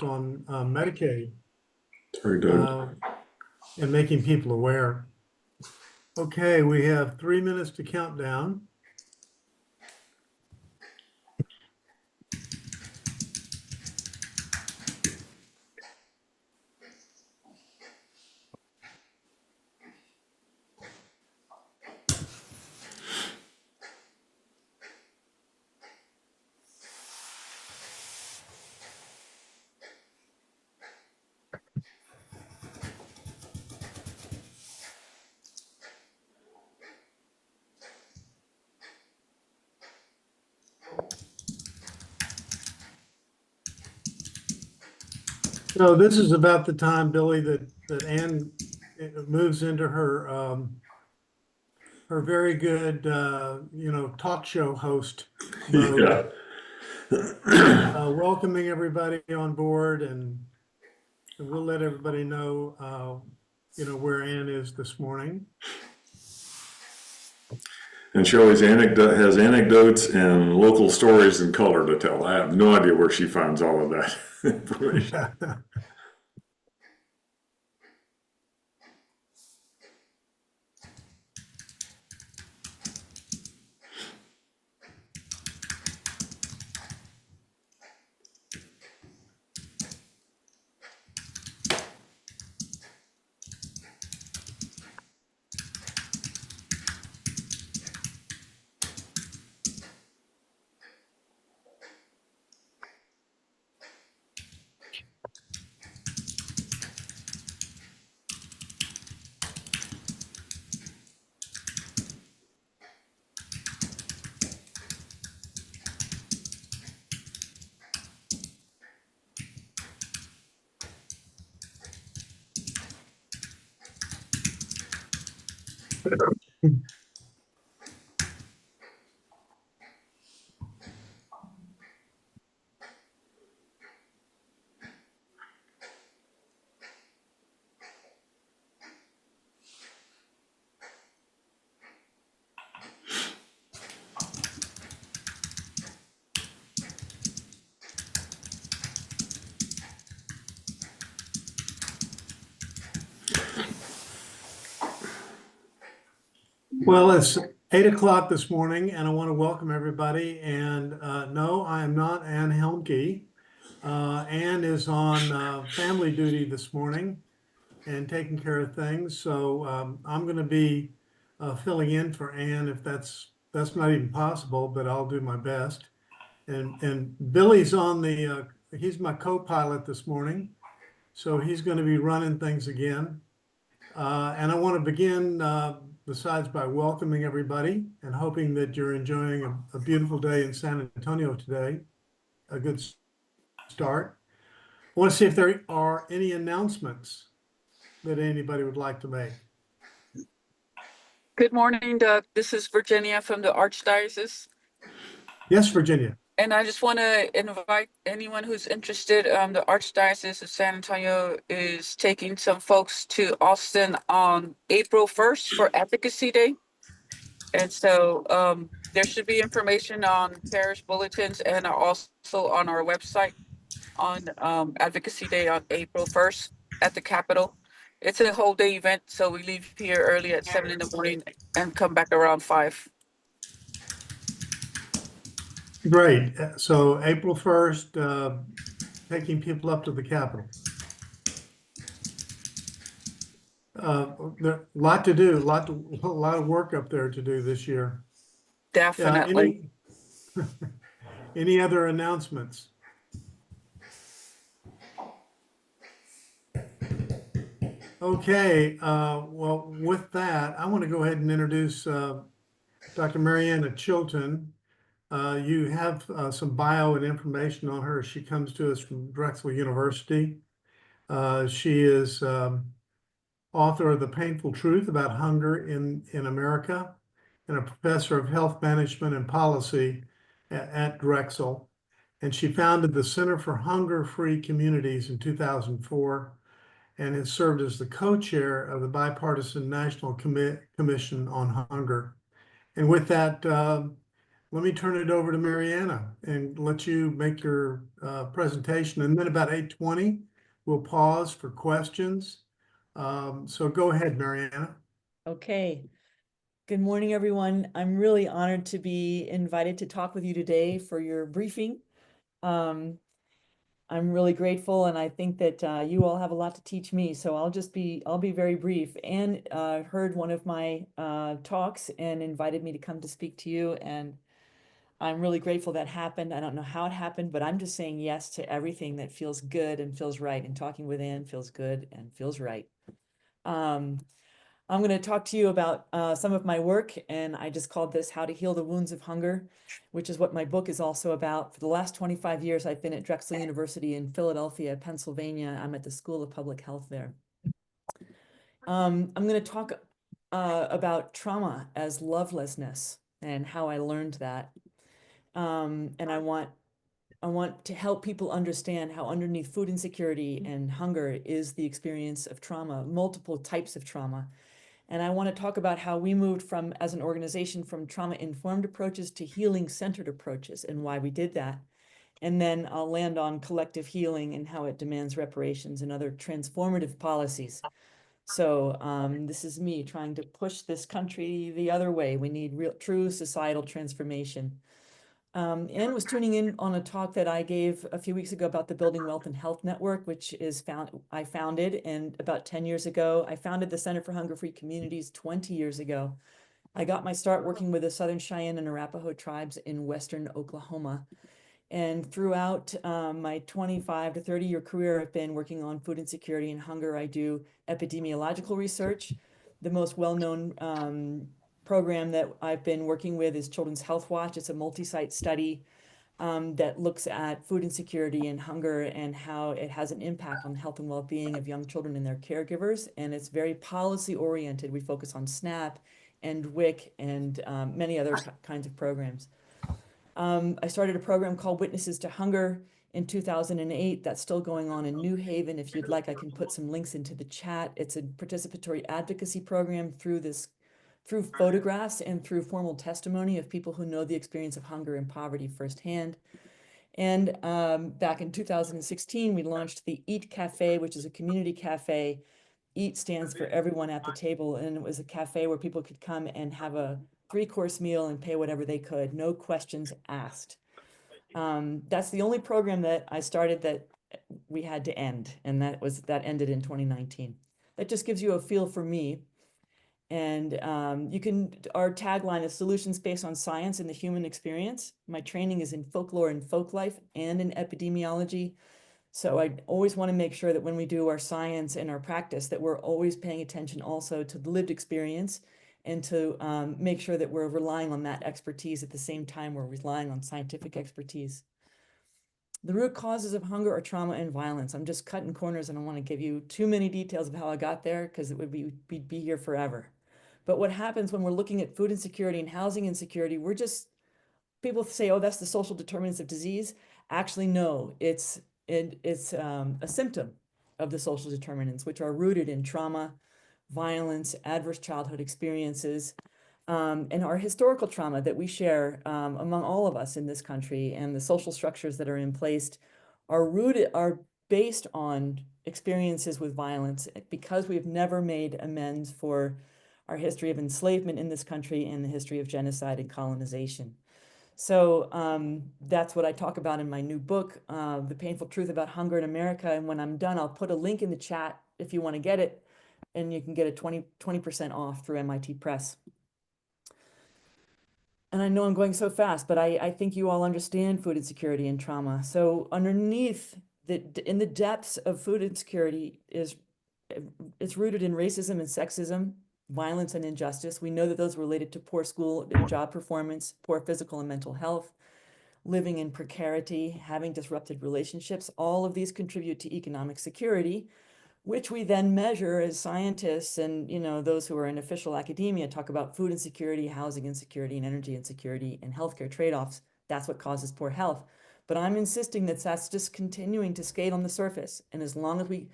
on Medicaid Very good. and making people aware. Okay, we have 3 minutes to count down. So this is about the time, Billy, that Ann moves into her very good, talk show host mode. Yeah. Welcoming everybody on board, and we'll let everybody know, where Ann is this morning. And she always has anecdotes and local stories in color to tell. I have no idea where she finds all of that information. Well, it's 8 o'clock this morning, and I want to welcome everybody. And no, I am not Ann Helmke. Ann is on family duty this morning and taking care of things. So I'm going to be filling in for Ann if that's not even possible, but I'll do my best. And Billy's on he's my co-pilot this morning, so he's going to be running things again. And I want to begin, besides by welcoming everybody and hoping that you're enjoying a beautiful day in San Antonio today, a good start. I want to see if there are any announcements that anybody would like to make. Good morning, Doug. This is Virginia from the Archdiocese. Yes, Virginia. And I just want to invite anyone who's interested. The Archdiocese of San Antonio is taking some folks to Austin on April 1st for Advocacy Day. And so there should be information on parish bulletins and also on our website on Advocacy Day on April 1st at the Capitol. It's a whole day event, so we leave here early at 7 in the morning and come back around 5. Great. So April 1st, taking people up to the Capitol. There a lot to do, a lot of work up there to do this year. Definitely. Any other announcements? Okay, well, with that, I want to go ahead and introduce Dr. Mariana Chilton. You have some bio and information on her. She comes to us from Drexel University. She is author of The Painful Truth About Hunger in America and a professor of health management and policy at Drexel. And she founded the Center for Hunger-Free Communities in 2004 and has served as the co-chair of the Bipartisan National Commission on Hunger. And with that, let me turn it over to Mariana and let you make your presentation. And then about 8:20, we'll pause for questions. So go ahead, Mariana. Okay. Good morning, everyone. I'm really honored to be invited to talk with you today for your briefing. I'm really grateful, and I think that you all have a lot to teach me. So I'll be very brief. Anne heard one of my talks and invited me to come to speak to you, and I'm really grateful that happened. I don't know how it happened, but I'm just saying yes to everything that feels good and feels right. And talking with Anne feels good and feels right. I'm going to talk to you about some of my work, and I just called this How to Heal the Wounds of Hunger, which is what my book is also about. For the last 25 years, I've been at Drexel University in Philadelphia, Pennsylvania. I'm at the School of Public Health there. I'm going to talk about trauma as lovelessness and how I learned that. And I want to help people understand how underneath food insecurity and hunger is the experience of trauma, multiple types of trauma. And I want to talk about how we moved from, as an organization, from trauma-informed approaches to healing-centered approaches and why we did that. And then I'll land on collective healing and how it demands reparations and other transformative policies. So this is me trying to push this country the other way. We need real, true societal transformation. Anne was tuning in on a talk that I gave a few weeks ago about the Building Wealth and Health Network, which is I founded, and about 10 years ago, I founded the Center for Hunger-Free Communities 20 years ago. I got my start working with the Southern Cheyenne and Arapaho tribes in Western Oklahoma. And throughout my 25 to 30-year career, I've been working on food insecurity and hunger. I do epidemiological research. The most well-known program that I've been working with is Children's Health Watch. It's a multi-site study that looks at food insecurity and hunger and how it has an impact on the health and well-being of young children and their caregivers. And it's very policy-oriented. We focus on SNAP and WIC and many other kinds of programs. I started a program called Witnesses to Hunger in 2008. That's still going on in New Haven. If you'd like, I can put some links into the chat. It's a participatory advocacy program through photographs and through formal testimony of people who know the experience of hunger and poverty firsthand. And back in 2016, we launched the Eat Cafe, which is a community cafe. Eat stands for everyone at the table, and it was a cafe where people could come and have a 3-course meal and pay whatever they could, no questions asked. That's the only program that I started that we had to end, and that ended in 2019. That just gives you a feel for me. And our tagline is solutions based on science and the human experience. My training is in folklore and folklife and in epidemiology. So I always want to make sure that when we do our science and our practice, that we're always paying attention also to the lived experience and to make sure that we're relying on that expertise at the same time we're relying on scientific expertise. The root causes of hunger are trauma and violence. I'm just cutting corners, and I don't want to give you too many details of how I got there because we'd be here forever. But what happens when we're looking at food insecurity and housing insecurity, people say, oh, that's the social determinants of disease. Actually, no, it's a symptom of the social determinants, which are rooted in trauma, violence, adverse childhood experiences, and our historical trauma that we share among all of us in this country, and the social structures that are in place are based on experiences with violence because we've never made amends for our history of enslavement in this country and the history of genocide and colonization. So that's what I talk about in my new book, The Painful Truth About Hunger in America. And when I'm done, I'll put a link in the chat if you want to get it, and you can get a 20% off through MIT Press. And I know I'm going so fast, but I think you all understand food insecurity and trauma. So underneath, in the depths of food insecurity it's rooted in racism and sexism, violence and injustice. We know that those related to poor school and job performance, poor physical and mental health, living in precarity, having disrupted relationships. All of these contribute to economic security, which we then measure as scientists and those who are in official academia talk about food insecurity, housing insecurity, and energy insecurity, and healthcare trade-offs. That's what causes poor health. But I'm insisting that that's just continuing to skate on the surface. And as long as we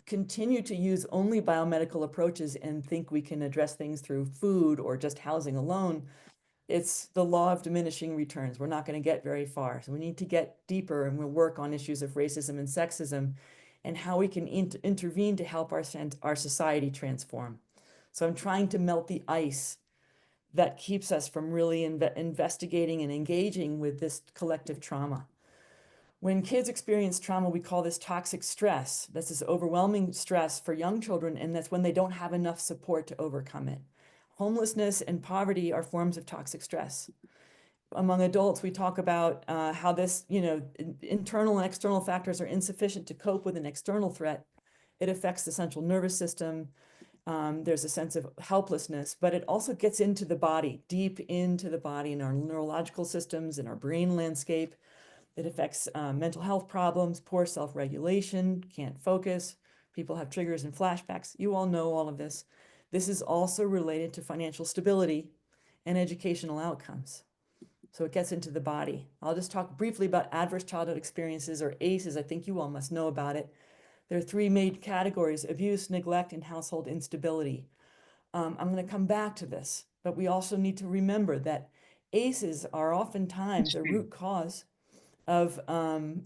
continue to use only biomedical approaches and think we can address things through food or just housing alone, it's the law of diminishing returns. We're not going to get very far. So we need to get deeper, and we'll work on issues of racism and sexism and how we can intervene to help our society transform. So I'm trying to melt the ice that keeps us from really investigating and engaging with this collective trauma. When kids experience trauma, we call this toxic stress. That's this overwhelming stress for young children, and that's when they don't have enough support to overcome it. Homelessness and poverty are forms of toxic stress. Among adults, we talk about how this, internal and external factors are insufficient to cope with an external threat. It affects the central nervous system. There's a sense of helplessness, but it also gets into the body, deep into the body, in our neurological systems, in our brain landscape. It affects mental health problems, poor self-regulation, can't focus. People have triggers and flashbacks. You all know all of this. This is also related to financial stability and educational outcomes. So it gets into the body. I'll just talk briefly about adverse childhood experiences, or ACEs. I think you all must know about it. There are three main categories: abuse, neglect, and household instability. I'm going to come back to this, but we also need to remember that ACEs are oftentimes a root cause of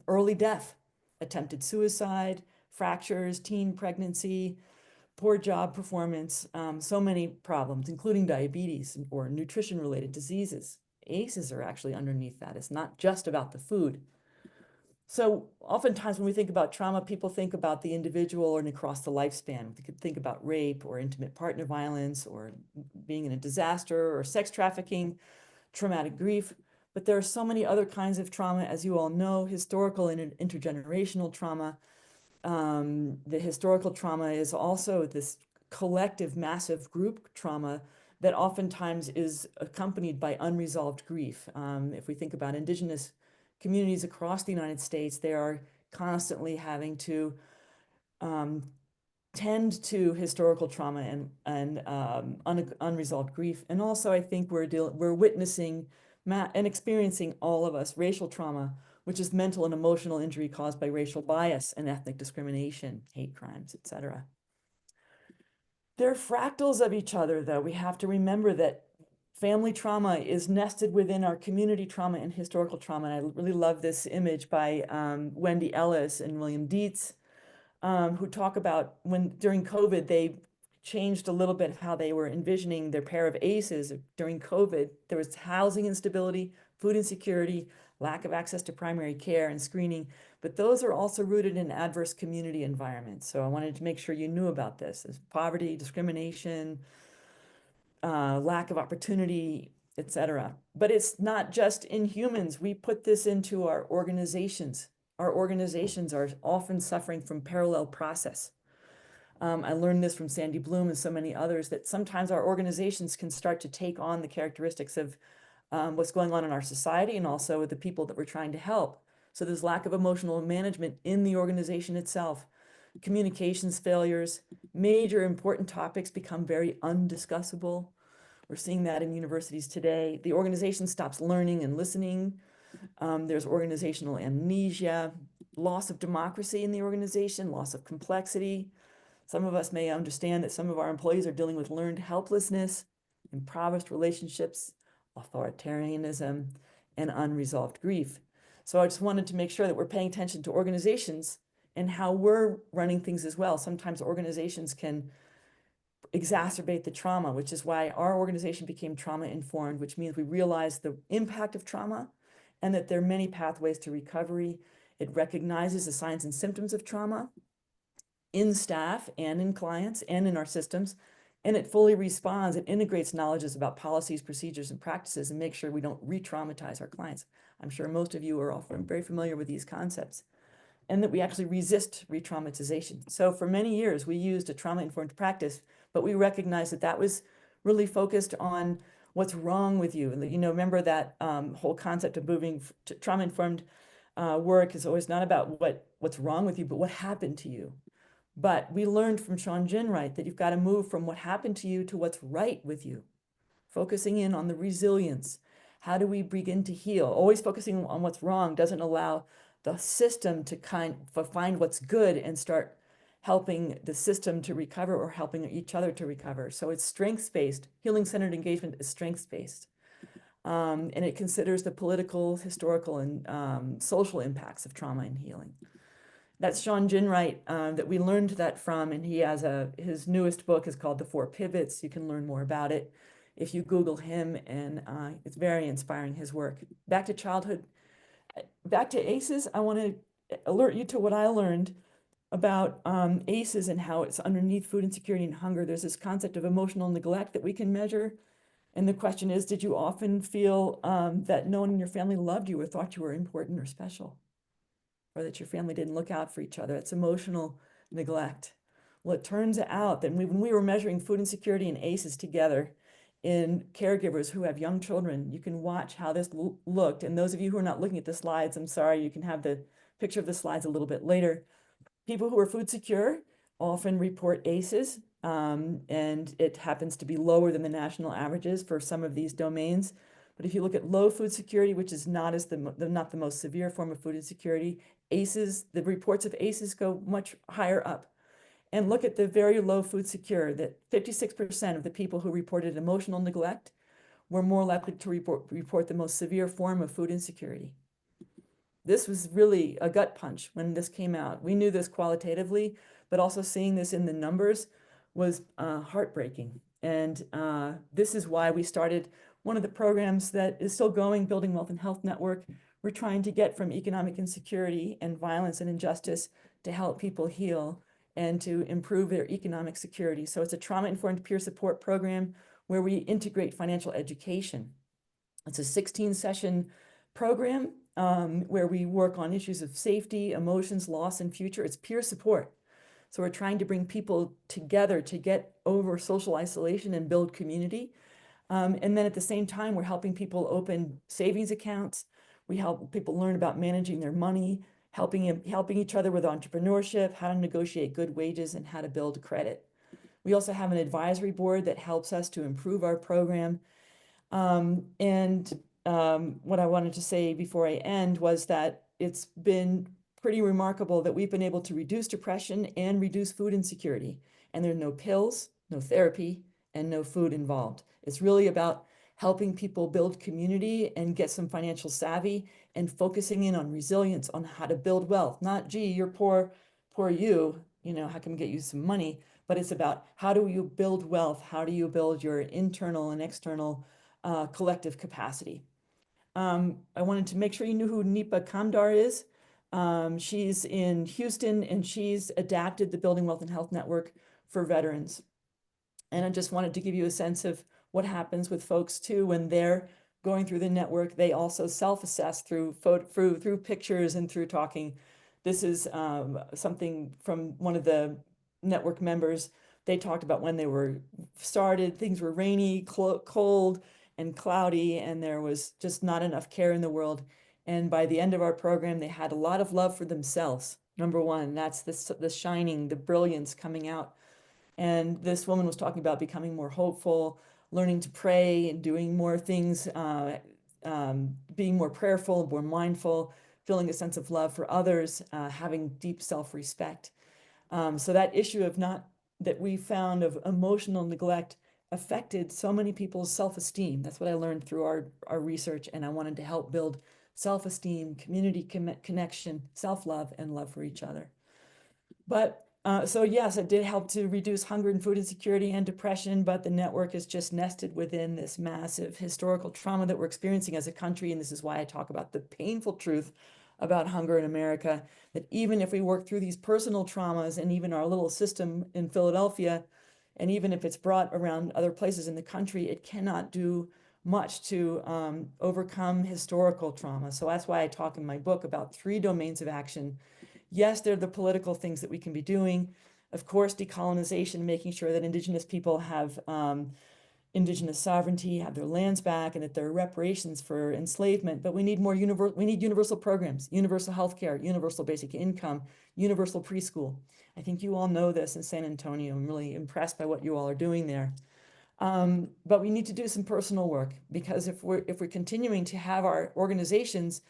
early death, attempted suicide, fractures, teen pregnancy, poor job performance, so many problems, including diabetes or nutrition-related diseases. ACEs are actually underneath that. It's not just about the food. So oftentimes when we think about trauma, people think about the individual and across the lifespan. We could think about rape or intimate partner violence or being in a disaster or sex trafficking, traumatic grief. But there are so many other kinds of trauma, as you all know: historical and intergenerational trauma. The historical trauma is also this collective, massive group trauma that oftentimes is accompanied by unresolved grief. If we think about Indigenous communities across the United States, they are constantly having to tend to historical trauma and unresolved grief. And also, I think we're witnessing and experiencing, all of us, racial trauma, which is mental and emotional injury caused by racial bias and ethnic discrimination, hate crimes, etc. They're fractals of each other, though. We have to remember that family trauma is nested within our community trauma and historical trauma. And I really love this image by Wendy Ellis and William Dietz, who talk about when during COVID, they changed a little bit of how they were envisioning their pair of ACEs during COVID. There was housing instability, food insecurity, lack of access to primary care and screening, but those are also rooted in adverse community environments. So I wanted to make sure you knew about this. There's poverty, discrimination, lack of opportunity, etc. But it's not just in humans. We put this into our organizations. Our organizations are often suffering from parallel process. I learned this from Sandy Bloom and so many others, that sometimes our organizations can start to take on the characteristics of what's going on in our society and also with the people that we're trying to help. So there's lack of emotional management in the organization itself. Communications failures, major important topics become very undiscussable. We're seeing that in universities today. The organization stops learning and listening. There's organizational amnesia, loss of democracy in the organization, loss of complexity. Some of us may understand that some of our employees are dealing with learned helplessness, impoverished relationships, authoritarianism, and unresolved grief. So I just wanted to make sure that we're paying attention to organizations and how we're running things as well. Sometimes organizations can exacerbate the trauma, which is why our organization became trauma informed, which means we realize the impact of trauma and that there are many pathways to recovery. It recognizes the signs and symptoms of trauma in staff and in clients and in our systems, and it fully responds. It integrates knowledges about policies, procedures, and practices, and makes sure we don't re-traumatize our clients. I'm sure most of you are all very familiar with these concepts, and that we actually resist re-traumatization. So for many years, we used a trauma-informed practice, but we recognized that that was really focused on what's wrong with you. And remember that whole concept of moving to trauma-informed work is always not about what's wrong with you, but what happened to you. But we learned from Sean Ginwright that you've got to move from what happened to you to what's right with you, focusing in on the resilience. How do we begin to heal? Always focusing on what's wrong doesn't allow the system to find what's good and start helping the system to recover or helping each other to recover. So it's strengths-based. Healing-centered engagement is strengths-based. And it considers the political, historical, and social impacts of trauma and healing. That's Sean Ginwright that we learned that from, and he has his newest book is called The Four Pivots. You can learn more about it if you Google him, and it's very inspiring, his work. Back to childhood, back to ACEs, I want to alert you to what I learned about ACEs and how it's underneath food insecurity and hunger. There's this concept of emotional neglect that we can measure. And the question is, did you often feel that no one in your family loved you or thought you were important or special? Or that your family didn't look out for each other? It's emotional neglect. Well, it turns out that when we were measuring food insecurity and ACEs together in caregivers who have young children, you can watch how this looked. And those of you who are not looking at the slides, I'm sorry, you can have the picture of the slides a little bit later. People who are food secure often report ACEs, and it happens to be lower than the national averages for some of these domains. But if you look at low food security, which is not the most severe form of food insecurity, ACEs, the reports of ACEs go much higher up. And look at the very low food secure, that 56% of the people who reported emotional neglect were more likely to report the most severe form of food insecurity. This was really a gut punch when this came out. We knew this qualitatively, but also seeing this in the numbers was heartbreaking. And this is why we started one of the programs that is still going, Building Wealth and Health Network. We're trying to get from economic insecurity and violence and injustice to help people heal and to improve their economic security. So it's a trauma-informed peer support program where we integrate financial education. It's a 16-session program where we work on issues of safety, emotions, loss, and future. It's peer support. So we're trying to bring people together to get over social isolation and build community. And then at the same time, we're helping people open savings accounts. We help people learn about managing their money, helping each other with entrepreneurship, how to negotiate good wages, and how to build credit. We also have an advisory board that helps us to improve our program. What I wanted to say before I end was that it's been pretty remarkable that we've been able to reduce depression and reduce food insecurity. And there are no pills, no therapy, and no food involved. It's really about helping people build community and get some financial savvy and focusing in on resilience, on how to build wealth. Not, gee, you're poor you, how can we get you some money? But it's about how do you build wealth? How do you build your internal and external collective capacity? I wanted to make sure you knew who Nipa Kamdar is. She's in Houston, and she's adapted the Building Wealth and Health Network for veterans. And I just wanted to give you a sense of what happens with folks too when they're going through the network. They also self-assess through pictures and through talking. This is something from one of the network members. They talked about when they were started, things were rainy, cold, and cloudy, and there was just not enough care in the world. And by the end of our program, they had a lot of love for themselves. Number one, that's the shining, the brilliance coming out. And this woman was talking about becoming more hopeful, learning to pray and doing more things, being more prayerful, more mindful, feeling a sense of love for others, having deep self-respect. So that issue that we found of emotional neglect affected so many people's self-esteem. That's what I learned through our research, and I wanted to help build self-esteem, community connection, self-love, and love for each other. But so yes, it did help to reduce hunger and food insecurity and depression, but the network is just nested within this massive historical trauma that we're experiencing as a country. And this is why I talk about the painful truth about hunger in America, that even if we work through these personal traumas and even our little system in Philadelphia, and even if it's brought around other places in the country, it cannot do much to overcome historical trauma. So that's why I talk in my book about 3 domains of action. Yes, there are the political things that we can be doing. Of course, decolonization, making sure that Indigenous people have Indigenous sovereignty, have their lands back, and that there are reparations for enslavement. But we need more universal programs, universal healthcare, universal basic income, universal preschool. I think you all know this in San Antonio. I'm really impressed by what you all are doing there. But we need to do some personal work, because if we're continuing to have our organizations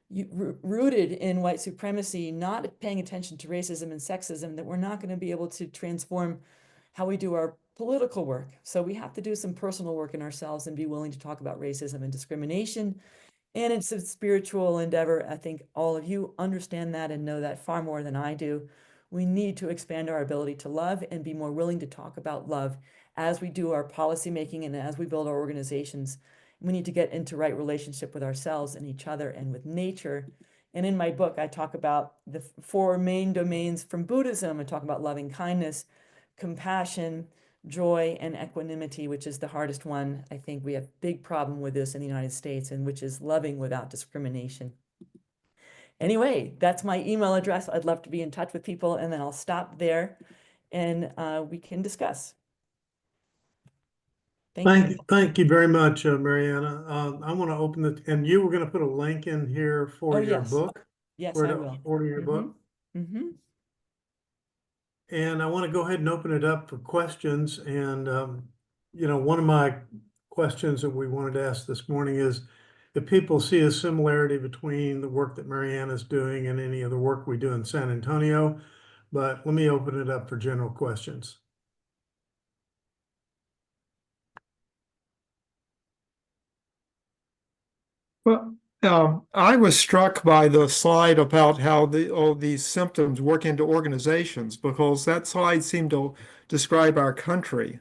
rooted in white supremacy, not paying attention to racism and sexism, that we're not going to be able to transform how we do our political work. So we have to do some personal work in ourselves and be willing to talk about racism and discrimination. And it's a spiritual endeavor. I think all of you understand that and know that far more than I do. We need to expand our ability to love and be more willing to talk about love as we do our policymaking and as we build our organizations. We need to get into right relationship with ourselves and each other and with nature. And in my book, I talk about the four main domains from Buddhism. I talk about loving kindness, compassion, joy, and equanimity, which is the hardest one. I think we have a big problem with this in the United States, and which is loving without discrimination. Anyway, that's my email address. I'd love to be in touch with people, and then I'll stop there and we can discuss. Thank you. Thank you very much, Mariana. I want to open it, and you were going to put a link in here for Oh, your yes. book, Yes, where I to will. order your book. Mm-hmm. And I want to go ahead and open it up for questions. And, one of my questions that we wanted to ask this morning is if people see a similarity between the work that Mariana is doing and any of the work we do in San Antonio. But let me open it up for general questions. Well, I was struck by the slide about how all these symptoms work into organizations, because that slide seemed to describe our country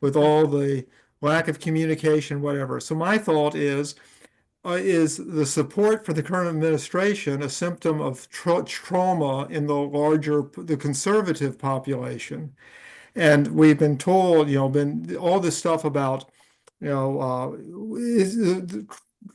with all the lack of communication, whatever. So my thought is the support for the current administration a symptom of trauma in the conservative population? And we've been told, been all this stuff about,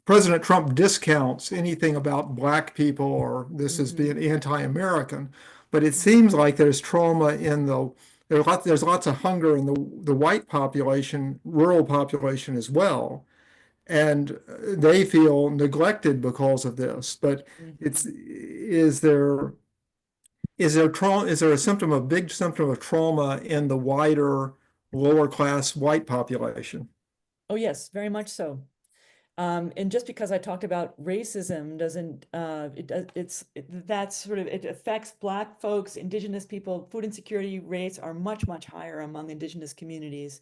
President Trump discounts anything about Black people or this as being anti-American, but it seems like there's trauma there's lots of hunger in the white population, rural population as well, and they feel neglected because of this. But is there trauma? Is there a big symptom of trauma in the wider lower class white population? Oh, yes, very much so. And just because I talked about racism doesn't, it affects Black folks, Indigenous people. Food insecurity rates are much, much higher among Indigenous communities,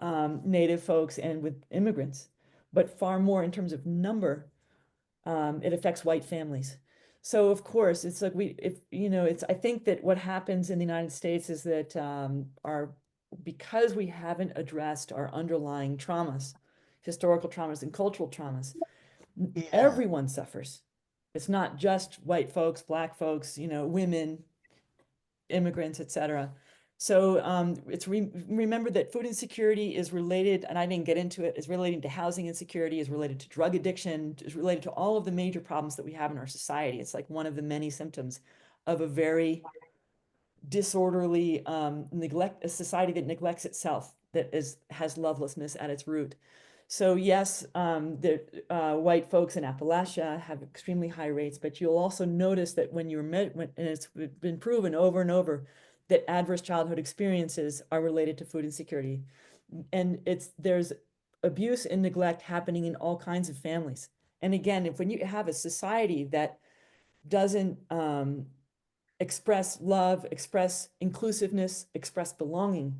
Native folks, and with immigrants, but far more in terms of number. It affects white families. So of course, it's like I think that what happens in the United States is that because we haven't addressed our underlying traumas, historical traumas and cultural traumas, everyone suffers. It's not just white folks, Black folks, women, immigrants, etc. So remember that food insecurity is related, and I didn't get into it, is related to housing insecurity, is related to drug addiction, is related to all of the major problems that we have in our society. It's like one of the many symptoms of a very disorderly a society that neglects itself, that has lovelessness at its root. So yes, the white folks in Appalachia have extremely high rates, but you'll also notice that and it's been proven over and over that adverse childhood experiences are related to food insecurity. And there's abuse and neglect happening in all kinds of families. And again, when you have a society that doesn't express love, express inclusiveness, express belonging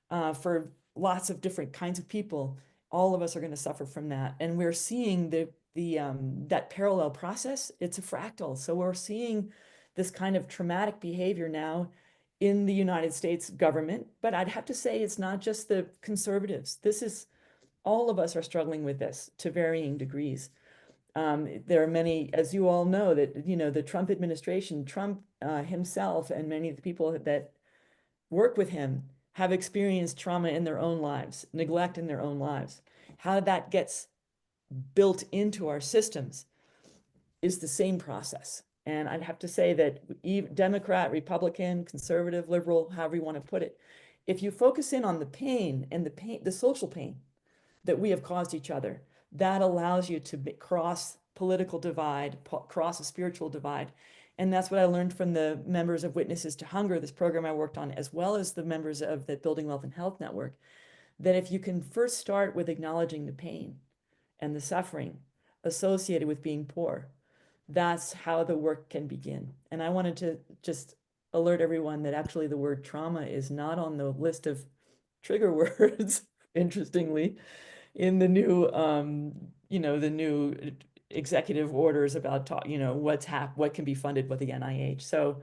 for lots of different kinds of people, all of us are going to suffer from that. And we're seeing that parallel process. It's a fractal. So we're seeing this kind of traumatic behavior now in the United States government. But I'd have to say it's not just the conservatives. All of us are struggling with this to varying degrees. There are many, as you all know, that the Trump administration, Trump himself, and many of the people that work with him have experienced trauma in their own lives, neglect in their own lives. How that gets built into our systems is the same process. And I'd have to say that Democrat, Republican, conservative, liberal, however you want to put it, if you focus in on the pain and the social pain that we have caused each other, that allows you to cross political divide, cross a spiritual divide. And that's what I learned from the members of Witnesses to Hunger, this program I worked on, as well as the members of the Building Wealth and Health Network, that if you can first start with acknowledging the pain and the suffering associated with being poor, that's how the work can begin. And I wanted to just alert everyone that actually the word trauma is not on the list of trigger words, interestingly, in the new, the new executive orders about what can be funded with the NIH. So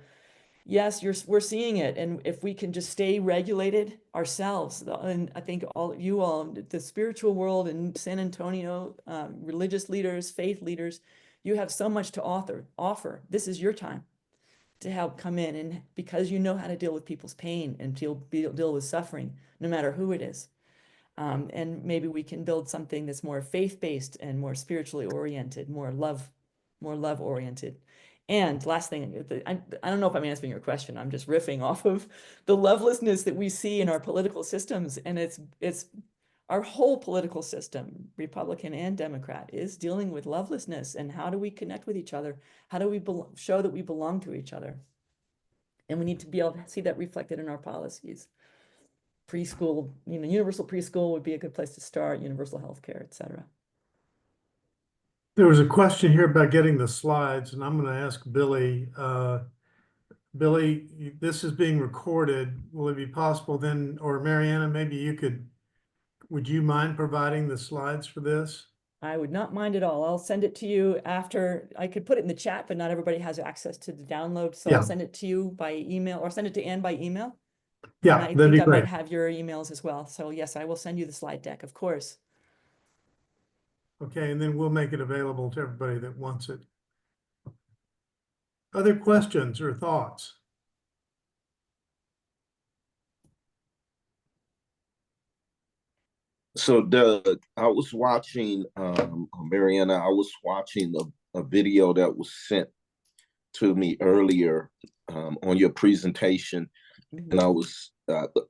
yes, we're seeing it, and if we can just stay regulated ourselves, and I think all the spiritual world in San Antonio, religious leaders, faith leaders, you have so much to offer. This is your time to help come in, and because you know how to deal with people's pain and deal with suffering, no matter who it is. And maybe we can build something that's more faith-based and more spiritually oriented, more love oriented. And last thing, I don't know if I'm answering your question. I'm just riffing off of the lovelessness that we see in our political systems. And it's our whole political system, Republican and Democrat, is dealing with lovelessness. And how do we connect with each other? How do we show that we belong to each other? And we need to be able to see that reflected in our policies. Preschool, universal preschool would be a good place to start, universal health care, et cetera. There was a question here about getting the slides, and I'm going to ask Billy. Billy, this is being recorded. Will it be possible then, or Mariana, maybe would you mind providing the slides for this? I would not mind at all. I'll send it to you after. I could put it in the chat, but not everybody has access to the download. So Yeah. I'll send it to you by email, or send it to Ann by email. Yeah, And I that'd think be I might great. have your emails as well. So yes, I will send you the slide deck, of course. Okay, and then we'll make it available to everybody that wants it. Other questions or thoughts? So I was watching, Mariana, I was watching a video that was sent to me earlier on your presentation. And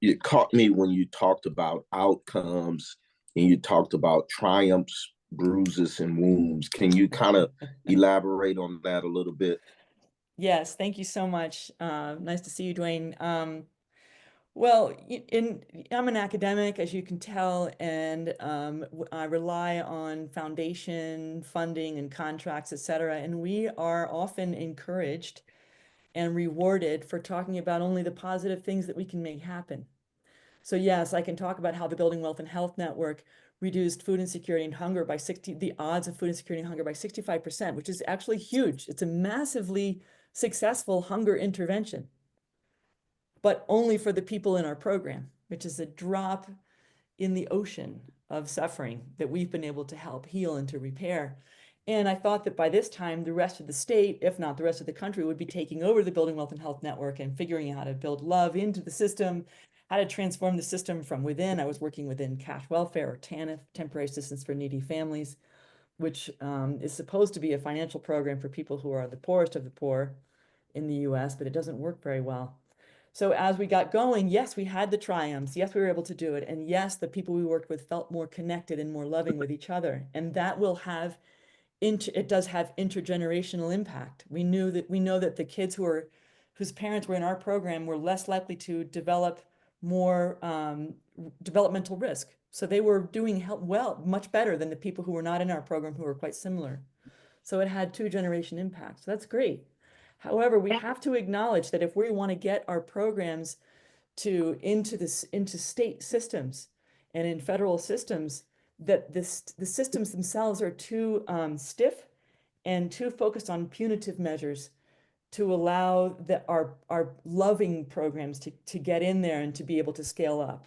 it caught me when you talked about outcomes and you talked about triumphs, bruises, and wounds. Can you kind of elaborate on that a little bit? Yes, thank you so much. Nice to see you, Dwayne. Well, I'm an academic, as you can tell, and I rely on foundation funding and contracts, et cetera. And we are often encouraged and rewarded for talking about only the positive things that we can make happen. So yes, I can talk about how the Building Wealth and Health Network reduced food insecurity and hunger by the odds of food insecurity and hunger by 65%, which is actually huge. It's a massively successful hunger intervention, but only for the people in our program, which is a drop in the ocean of suffering that we've been able to help heal and to repair. And I thought that by this time, the rest of the state, if not the rest of the country, would be taking over the Building Wealth and Health Network and figuring out how to build love into the system, how to transform the system from within. I was working within cash welfare, or TANF, Temporary Assistance for Needy Families, which is supposed to be a financial program for people who are the poorest of the poor in the US, but it doesn't work very well. So as we got going, yes, we had the triumphs. Yes, we were able to do it. And yes, the people we worked with felt more connected and more loving with each other. And that will have, it does have intergenerational impact. We know that the kids whose parents were in our program were less likely to develop more developmental risk. So they were doing much better than the people who were not in our program, who were quite similar. So it had 2-generation impact. So that's great. However, we have to acknowledge that if we want to get our programs into state systems and in federal systems, that the systems themselves are too stiff and too focused on punitive measures to allow our loving programs to get in there and to be able to scale up.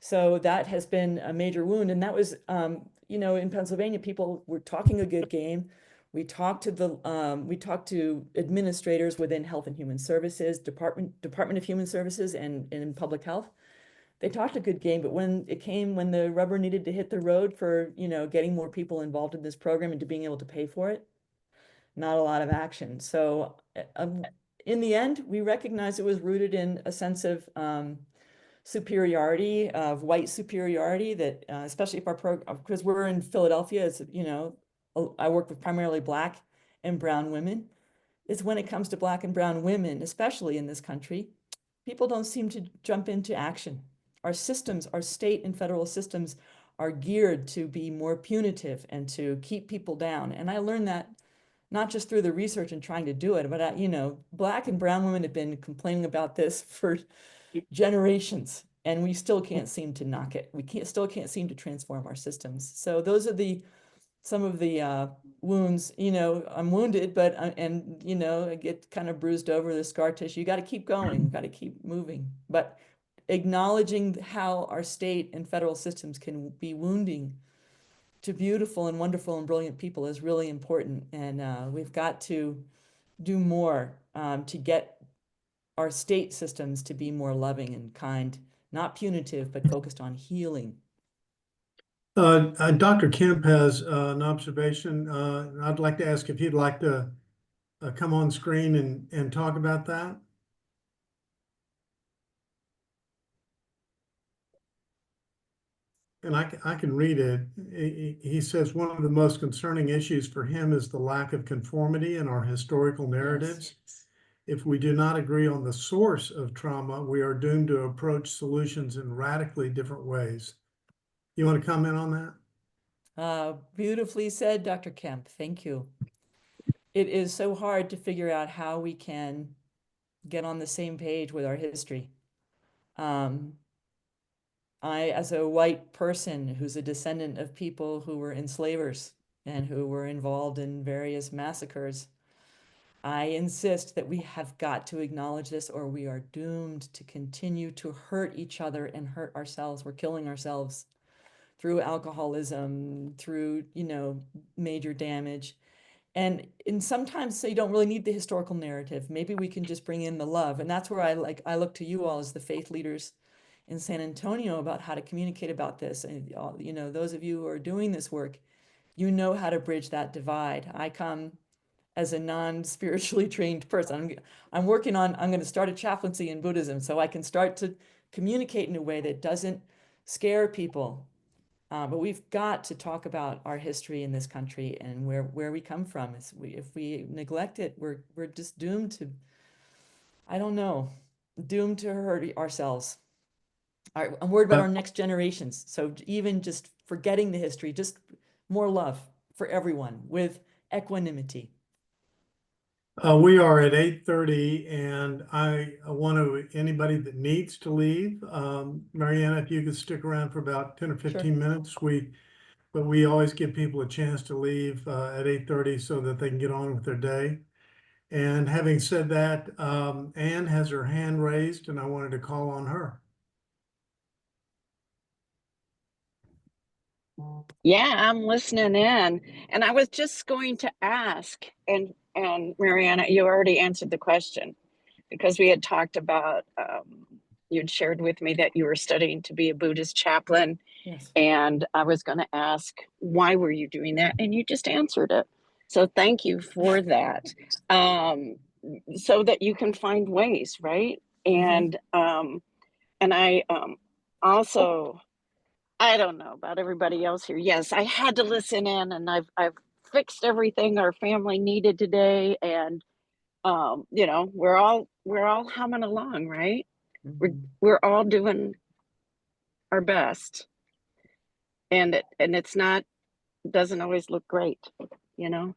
So that has been a major wound. And that was, in Pennsylvania, people were talking a good game. We talked to administrators within Health and Human Services, Department of Human Services, and in public health. They talked a good game, but when the rubber needed to hit the road for, getting more people involved in this program and to being able to pay for it, not a lot of action. So in the end, we recognized it was rooted in a sense of superiority, of white superiority, that especially if our program, because we're in Philadelphia, it's, I work with primarily Black and brown women. It's when it comes to Black and brown women, especially in this country, people don't seem to jump into action. Our systems, our state and federal systems, are geared to be more punitive and to keep people down. And I learned that not just through the research and trying to do it, but Black and brown women have been complaining about this for generations. and we still can't seem to knock it. We still can't seem to transform our systems. So those are some of the wounds. You know, I'm wounded, but and you know, I get kind of bruised over the scar tissue. You got to keep going, got to keep moving. But acknowledging how our state and federal systems can be wounding to beautiful and wonderful and brilliant people is really important. And we've got to do more to get our state systems to be more loving and kind, not punitive, but focused on healing. Dr. Kemp has an observation. I'd like to ask if you'd like to come on screen and talk about that. And I can read it. He says one of the most concerning issues for him is the lack of conformity in our historical narratives. Yes. If we do not agree on the source of trauma, we are doomed to approach solutions in radically different ways. You want to comment on that? Beautifully said, Dr. Kemp. Thank you. It is so hard to figure out how we can get on the same page with our history. I, as a white person who's a descendant of people who were enslavers and who were involved in various massacres, I insist that we have got to acknowledge this, or we are doomed to continue to hurt each other and hurt ourselves. We're killing ourselves through alcoholism, through, you know, major damage. And sometimes you don't really need the historical narrative. Maybe we can just bring in the love. And that's where I look to you all as the faith leaders in San Antonio about how to communicate about this. And, you know, those of you who are doing this work, you know how to bridge that divide. I come as a non-spiritually trained person. I'm working on, I'm going to start a chaplaincy in Buddhism so I can start to communicate in a way that doesn't scare people. But we've got to talk about our history in this country and where we come from. If we neglect it, we're just doomed to, I don't know, doomed to hurt ourselves. I'm worried about our next generations. So even just forgetting the history, just more love for everyone with equanimity. We are at 8:30, and I want to, anybody that needs to leave, Mariana, if you could stick around for about 10 or 15 minutes. But we always give people a chance to leave at 8:30 so that they can get on with their day. And having said that, Anne has her hand raised, and I wanted to call on her. Yeah, I'm listening in. And I was just going to ask, and Mariana, you already answered the question because we had talked about, you'd shared with me that you were studying to be a Buddhist chaplain. Yes. And I was going to ask, why were you doing that? And you just answered it. So thank you for that. So that you can find ways, right? And I also, I don't know about everybody else here. Yes, I had to listen in, and I've fixed everything our family needed today, and you know, we're all humming along, right? We're all doing our best, and it's not, doesn't always look great, you know.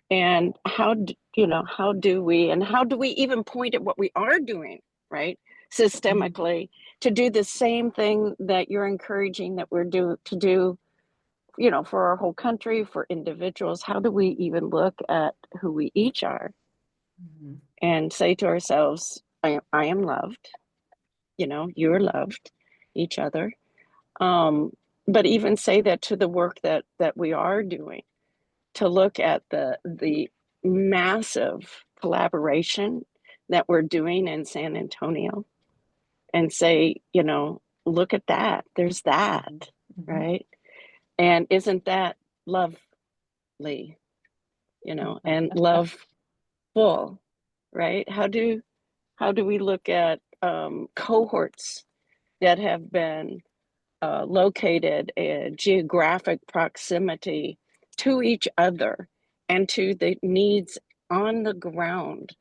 And how do we even point at what we are doing, right, systemically, to do the same thing that you're encouraging that we're to do, you know, for our whole country, for individuals? How do we even look at who we each are and say to ourselves, I am loved, you know, you're loved, each other. But even say that to the work that we are doing, to look at the massive collaboration that we're doing in San Antonio and say, you know, look at that, there's that, right? And isn't that lovely, you know, and loveful, right? How do we look at cohorts that have been located in geographic proximity to each other and to the needs on the ground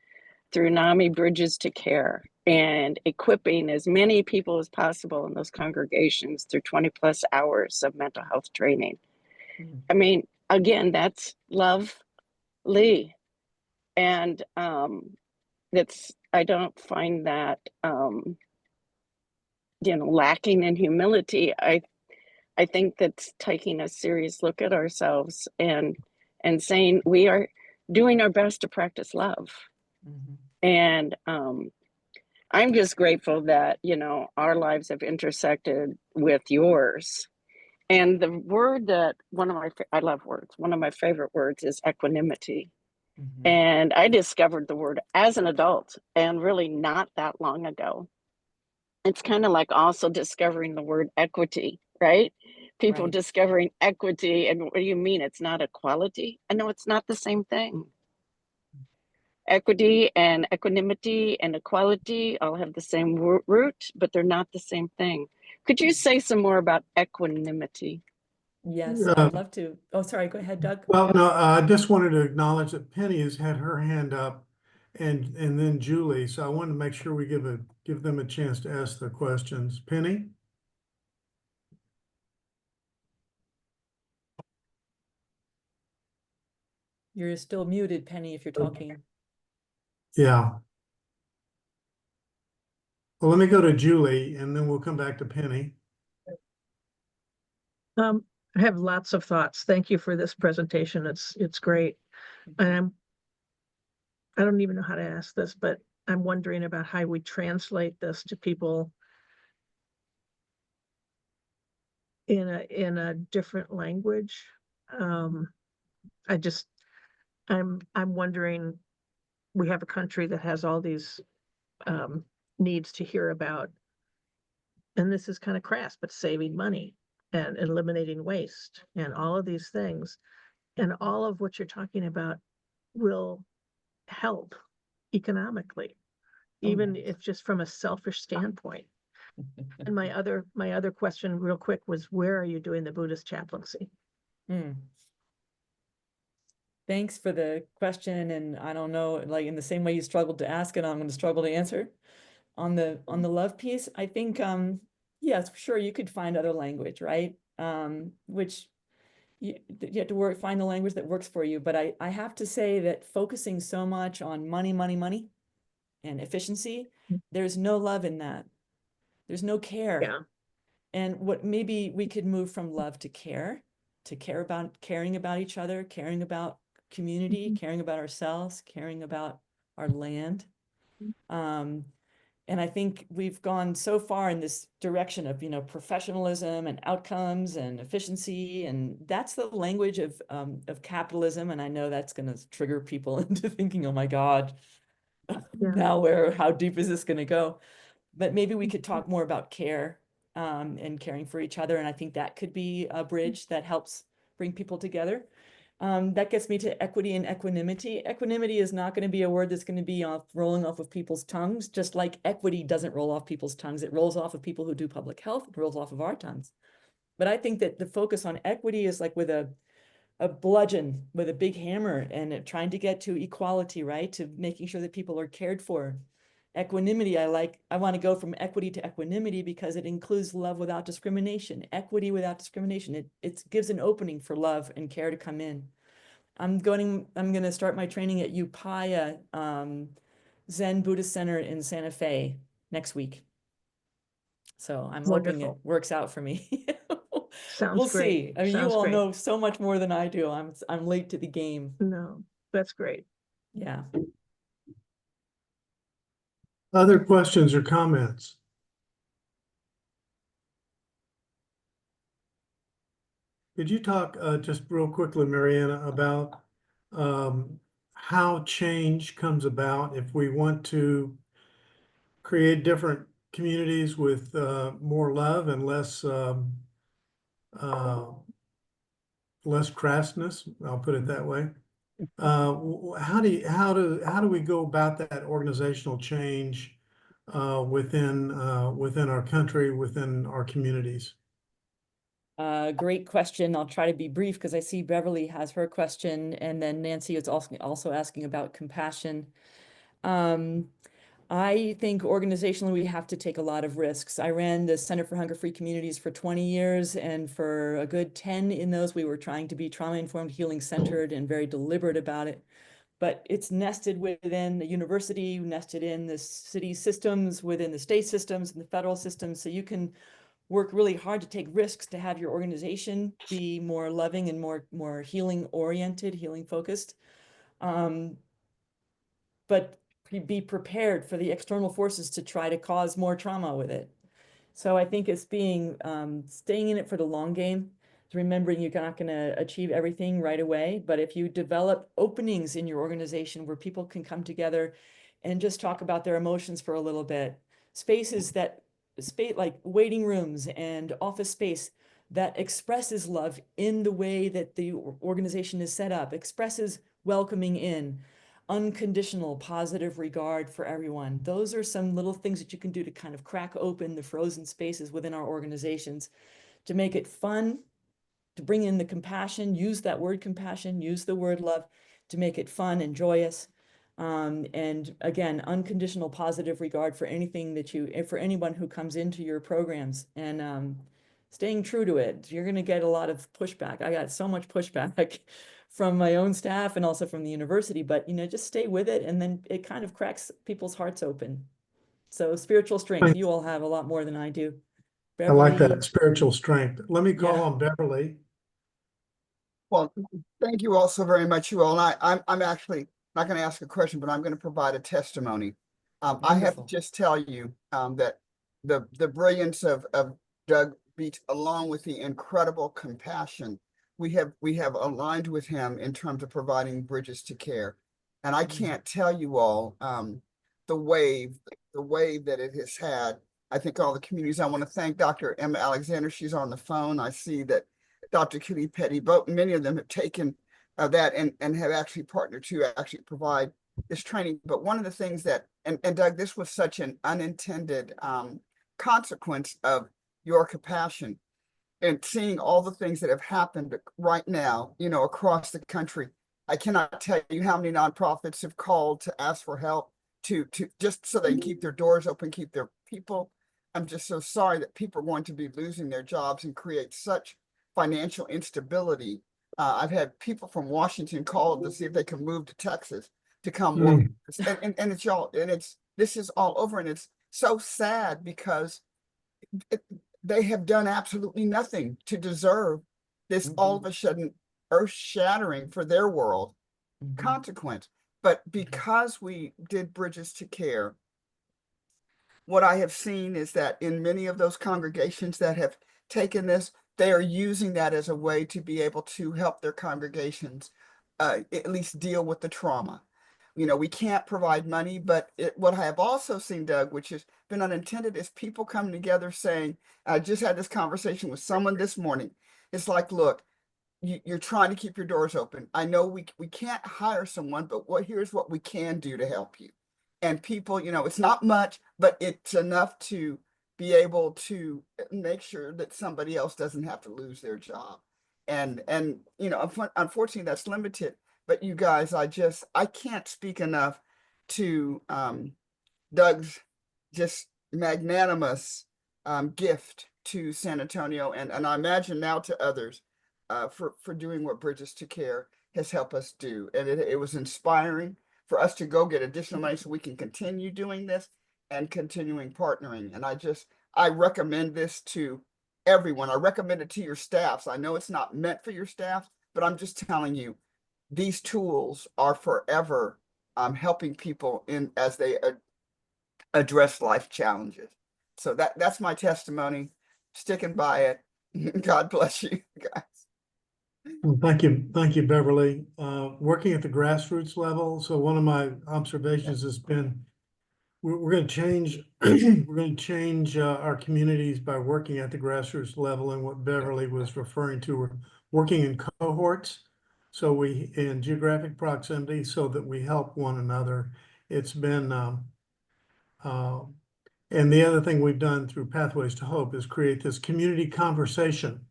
through NAMI Bridges to Care, and equipping as many people as possible in those congregations through 20 plus hours of mental health training? I mean, again, that's lovely. And I don't find that lacking in humility, I think that's taking a serious look at ourselves and saying we are doing our best to practice love. Mhm. And I'm just grateful that, our lives have intersected with yours. And the word that I love words. One of my favorite words is equanimity. Mhm. And I discovered the word as an adult and really not that long ago. It's kind of like also discovering the word equity, right? People Right. discovering equity. And what do you mean? It's not equality? I know it's not the same thing. Equity and equanimity and equality all have the same root, but they're not the same thing. Could you say some more about equanimity? Yes, Uh, I'd love to. Oh, sorry, go ahead, Doug. Well, no, I just wanted to acknowledge that Penny has had her hand up and then Julie. So I wanted to make sure we give them a chance to ask their questions. Penny? You're still muted, Penny, if you're talking. Yeah. Well, let me go to Julie and then we'll come back to Penny. I have lots of thoughts. Thank you for this presentation. It's great. And I don't even know how to ask this, but I'm wondering about how we translate this to people in a different language. I'm wondering, we have a country that has all these needs to hear about, and this is kind of crass, but saving money and eliminating waste and all of these things, and all of what you're talking about will help economically, even if just from a selfish standpoint. And my other question real quick was, where are you doing the Buddhist chaplaincy? Hmm. Thanks for the question, and I don't know, like in the same way you struggled to ask it, I'm going to struggle to answer. On the love piece, I think yes, sure, you could find other language, right? Which you have to find the language that works for you. But I have to say that focusing so much on money, money, money and efficiency, there's no love in that. There's no care. Yeah. And what maybe we could move from love to caring about each other, caring about community, caring about ourselves, caring about our land. And I think we've gone so far in this direction of, professionalism and outcomes and efficiency, and that's the language of capitalism. And I know that's going to trigger people into thinking, "Oh my God, now how deep is this going to go?" But maybe we could talk more about care and caring for each other. And I think that could be a bridge that helps bring people together. That gets me to equity and equanimity. Equanimity is not going to be a word that's going to be rolling off of people's tongues, just like equity doesn't roll off people's tongues. It rolls off of people who do public health. It rolls off of our tongues. But I think that the focus on equity is like with a bludgeon, with a big hammer, and trying to get to equality, right? To making sure that people are cared for. Equanimity, I want to go from equity to equanimity because it includes love without discrimination, equity without discrimination. It gives an opening for love and care to come in. I'm going to start my training at Upaya Zen Buddhist Center in Santa Fe next week. So I'm hoping it works out for me. Sounds We'll great. see. I mean, you all know so much more than I do. I'm late to the game. No, that's great. Yeah. Other questions or comments? Could you talk just real quickly, Mariana, about how change comes about if we want to create different communities with more love and less crassness? I'll put it that way. How do we go about that organizational change within our country, within our communities? Great question. I'll try to be brief because I see Beverly has her question, and then Nancy is also asking about compassion. I think organizationally we have to take a lot of risks. I ran the Center for Hunger-Free Communities for 20 years, and for a good 10 in those, we were trying to be trauma-informed, healing-centered, and very deliberate about it. but it's nested within the university, nested in the city systems, within the state systems and the federal systems. So you can work really hard to take risks to have your organization be more loving and more healing oriented, healing focused. But be prepared for the external forces to try to cause more trauma with it. So I think it's being staying in it for the long game, remembering you're not going to achieve everything right away. But if you develop openings in your organization where people can come together and just talk about their emotions for a little bit, spaces like waiting rooms and office space that expresses love in the way that the organization is set up, expresses welcoming in, unconditional positive regard for everyone. Those are some little things that you can do to kind of crack open the frozen spaces within our organizations to make it fun, to bring in the compassion, use that word compassion, use the word love to make it fun and joyous. And again, unconditional positive regard for anything for anyone who comes into your programs, and staying true to it. You're going to get a lot of pushback. I got so much pushback from my own staff and also from the university, but just stay with it, and then it kind of cracks people's hearts open. So spiritual strength, you all have a lot more than I do. I like Beverly, that, spiritual strength. Let me call Yeah. on Beverly. Well, thank you all so very much, you all. And I'm actually not going to ask a question, but I'm going to provide a testimony. I have to Wonderful. just tell you that the brilliance of Doug Beach, along with the incredible compassion, we have aligned with him in terms of providing bridges to care. And I can't tell you all the wave that it has had. I think all the communities. I want to thank Dr. Emma Alexander. She's on the phone. I see that Dr. Kitty Petty, but many of them have taken that and have actually partnered to actually provide this training. But one of the things that, and Doug, this was such an unintended consequence of your compassion and seeing all the things that have happened right now, across the country. I cannot tell you how many nonprofits have called to ask for help to just so they can keep their doors open, keep their people. I'm just so sorry that people are going to be losing their jobs and create such financial instability. I've had people from Washington call to see if they can move to Texas to come work. And it's y'all, and this is all over, and it's so sad because they have done absolutely nothing to deserve this all of a sudden earth shattering for their world consequence. But because we did Bridges to Care, what I have seen is that in many of those congregations that have taken this, they are using that as a way to be able to help their congregations at least deal with the trauma. We can't provide money, but what I have also seen, Doug, which has been unintended, is people coming together saying, I just had this conversation with someone this morning. It's like, look, you're trying to keep your doors open. I know we can't hire someone, but here's what we can do to help you. And people, it's not much, but it's enough to be able to make sure that somebody else doesn't have to lose their job. And unfortunately, that's limited. But you guys, I can't speak enough to Doug's just magnanimous gift to San Antonio, and I imagine now to others for doing what Bridges to Care has helped us do. And it was inspiring for us to go get additional money so we can continue doing this and continuing partnering. And I recommend this to everyone. I recommend it to your staffs. I know it's not meant for your staff, but I'm just telling you, these tools are forever helping people as they address life challenges. So that's my testimony. Sticking by it. God bless you guys. Well, thank you, Beverly. Working at the grassroots level. So one of my observations has been we're going to change our communities by working at the grassroots level, and what Beverly was referring to, we're working in cohorts. So we in geographic proximity so that we help one another. It's been and the other thing we've done through Pathways to Hope is create this community conversation,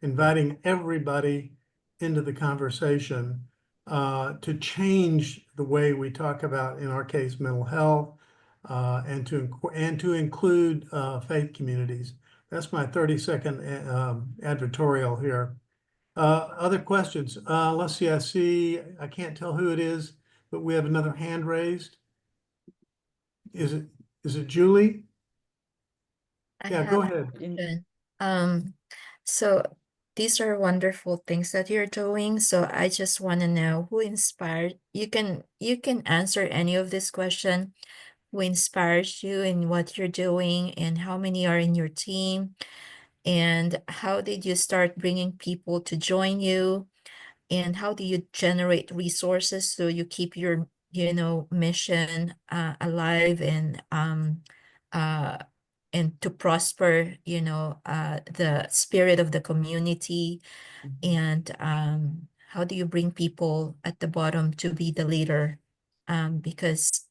inviting everybody into the conversation to change the way we talk about, in our case, mental health, and to include faith communities. That's my 30-second advertorial here. Other questions? Let's see. I can't tell who it is. but we have another hand raised. Is it Julie? I Yeah, have go a ahead. question. So these are wonderful things that you're doing. So I just want to know who inspired you can answer any of this question. Who inspires you in what you're doing, and how many are in your team? And how did you start bringing people to join you? And how do you generate resources so you keep your, mission alive uh, and to prosper, the spirit of the community? And how do you bring people at the bottom to be the leader? Because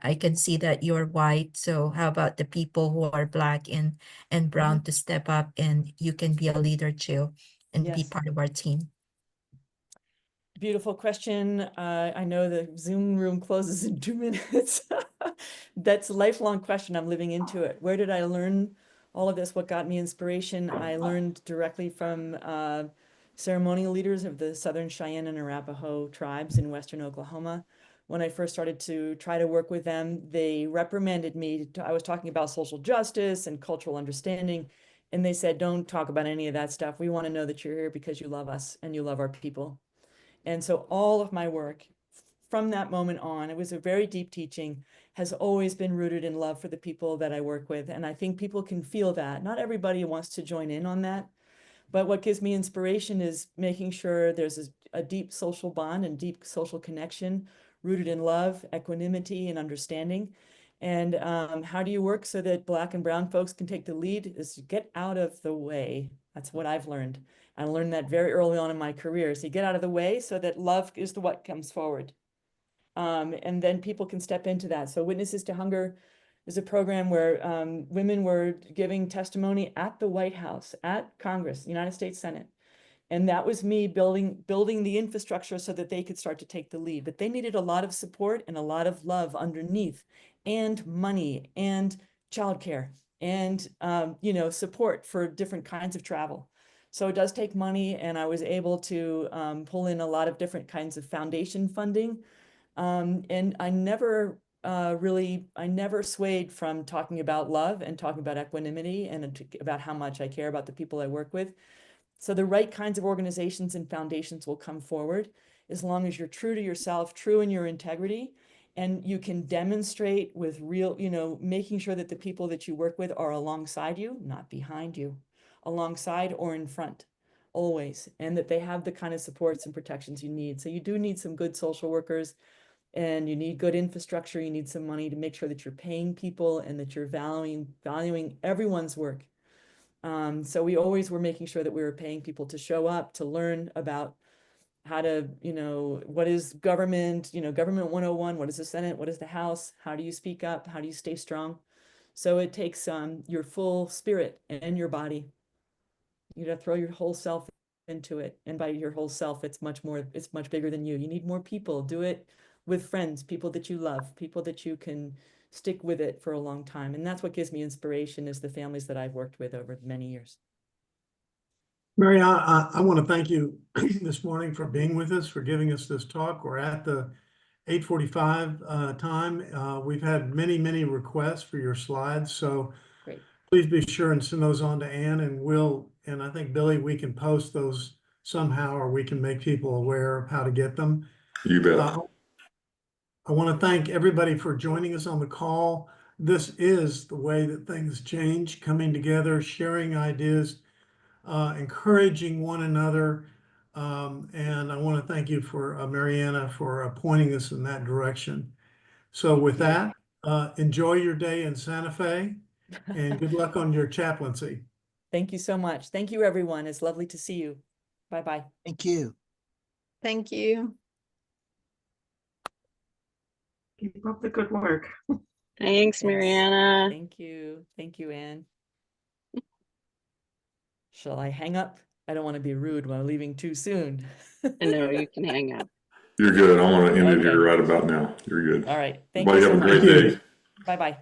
I can see that you're white, so how about the people who are black and brown to step up, and you can be a leader too and be Yes. part of our team? Beautiful question. I know the Zoom room closes in 2 minutes. That's a lifelong question. I'm living into it. Where did I learn all of this? What got me inspiration? I learned directly from ceremonial leaders of the Southern Cheyenne and Arapaho tribes in Western Oklahoma. When I first started to try to work with them, they reprimanded me. I was talking about social justice and cultural understanding, and they said, don't talk about any of that stuff. We want to know that you're here because you love us and you love our people. And so all of my work from that moment on, it was a very deep teaching, has always been rooted in love for the people that I work with. And I think people can feel that. Not everybody wants to join in on that. But what gives me inspiration is making sure there's a deep social bond and deep social connection rooted in love, equanimity, and understanding. And how do you work so that Black and brown folks can take the lead is to get out of the way. That's what I've learned. I learned that very early on in my career. So you get out of the way so that love is what comes forward. And then people can step into that. So Witnesses to Hunger is a program where women were giving testimony at the White House, at Congress, United States Senate. And that was me building the infrastructure so that they could start to take the lead. But they needed a lot of support and a lot of love underneath, and money and childcare and support for different kinds of travel. So it does take money, and I was able to pull in a lot of different kinds of foundation funding. And I never swayed from talking about love and talking about equanimity and about how much I care about the people I work with. So the right kinds of organizations and foundations will come forward as long as you're true to yourself, true in your integrity, and you can demonstrate with real, making sure that the people that you work with are alongside you, not behind you, alongside or in front, always, and that they have the kind of supports and protections you need. So you do need some good social workers, and you need good infrastructure. You need some money to make sure that you're paying people and that you're valuing everyone's work. So we always were making sure that we were paying people to show up, to learn about how to, what is government, government 101, what is the Senate, what is the House, how do you speak up, how do you stay strong? So it takes your full spirit and your body. You got to throw your whole self into it. And by your whole self, it's much bigger than you. You need more people. Do it with friends, people that you love, people that you can stick with it for a long time. And that's what gives me inspiration, is the families that I've worked with over many years. Mariana, I want to thank you this morning for being with us, for giving us this talk. We're at the 8:45 time. We've had many requests for your slides, so Great. please be sure and send those on to Ann, and I think Billy, we can post those somehow, or we can make people aware of how to get them. You bet. I want to thank everybody for joining us on the call. This is the way that things change, coming together, sharing ideas, encouraging one another. And I want to thank you for Mariana for pointing us in that direction. So with that, enjoy your day in Santa Fe, and good luck on your chaplaincy. Thank you so much. Thank you, everyone. It's lovely to see you. Bye-bye. Thank you. Thank you. Keep up the good work. Thanks, Thanks. Mariana. Thank you. Thank you, Ann. Shall I hang up? I don't want to be rude when I'm leaving too soon. No, you can hang up. You're good. I want to end it Okay. here right about now. You're good. All right. Thank Everybody you so have a much. great day. Bye-bye.